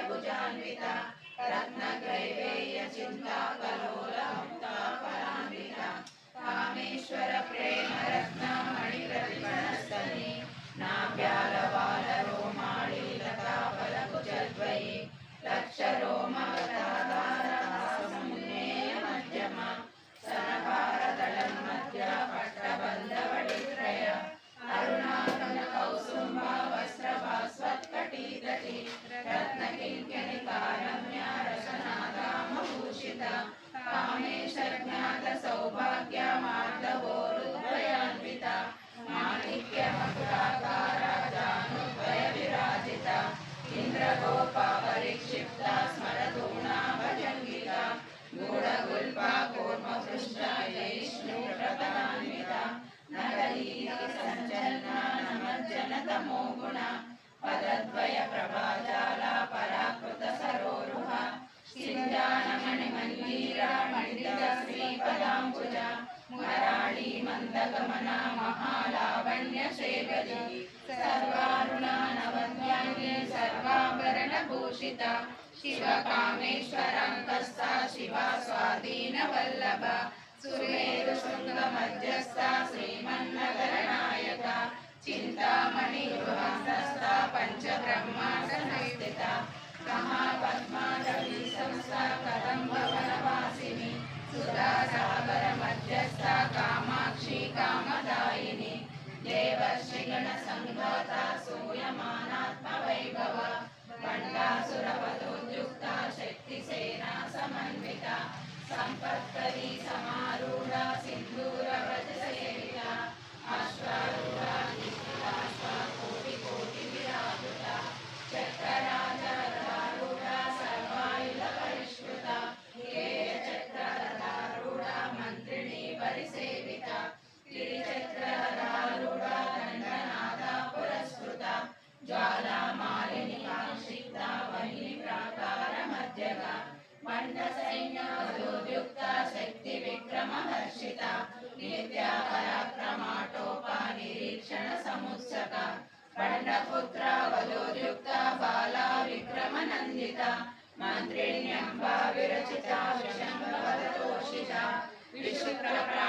भुजान्विता रत्नग्रैवेय चिन्ताकलोलमुक्ता फलान्विता कामेश्वर प्रेम रत्न मणिप्रतिपणस्तनि नाभ्यालवाल रोमाणि लता फलकुचद्वयि लक्षरोमगतादारतासमुन्नेय मध्यम सनभारदलं मध्य पट्टबन्धवडित्रय अरुणाकन कौसुम्ब वस्त्रभास्वत्कटीतटी रत्नकिङ्कणिकारम्य रसनादामभूषिता कामेशज्ञात सौभाग्य मार्दवोरुद्वयान्विता माणिक्यमकुटाकारा जानुद्वय विराजिता इन्द्रगोपा परिक्षिप्ता स्मरतूणा भजङ्गिका गूढगुल्पा कूर्मपृष्ठा जैष्णुप्रदान्विता नगरीति सञ्चलना नमज्जनतमो गुणा पदद्वय प्रभाजाला पराकृत सरोरुहा सिञ्जानमणिमञ्जीरा मण्डित श्रीपदाम्बुजा मराळी मन्दगमना महालावण्य सेवजी सर्वारुणा नवद्याङ्गी सर्वाभरणभूषिता शिवकामेश्वरान्तस्था शिवा स्वाधीनवल्लभा सुरेरुशृङ्गमध्यस्था श्रीमन्नगरनायका चिन्तामणि गृहान्तस्था पञ्चब्रह्माण्डसंस्थिता महापद्मादवी संस्था कदम्बवनवासिनी सुधासागरमध्यस्था कामाक्षी कामदायिनी देवर्षिगणसङ्घाता सूयमानात्मवैभवा भण्डासुरवधोद्युक्ता शक्तिसेना समन्विता सम्पत्करी समारूढा सिन्दूरव्रजसेविता अश्वारूढा निष्ठिताश्वा कोटिकोटिविराजिता चक्रराजरथारूढा सर्वायुधपरिष्कृता केयचक्ररथारूढा मन्त्रिणी परिसेविता गिरिचक्ररथारूढा दण्डनादा पुरस्कृता ज्वालामालिनी आश्रिता वह्निप्राकारमध्यगा मण्डसैन्यवधोद्युक्ता शक्तिविक्रमहर्षिता नित्यापराक्रमाटोपा निरीक्षणसमुत्सका पण्डपुत्रा वधोद्युक्ता बाला विक्रमनन्दिता मन्त्रिण्यम्बा विरचिता विशङ्खवदतोषिता विशुक्रप्र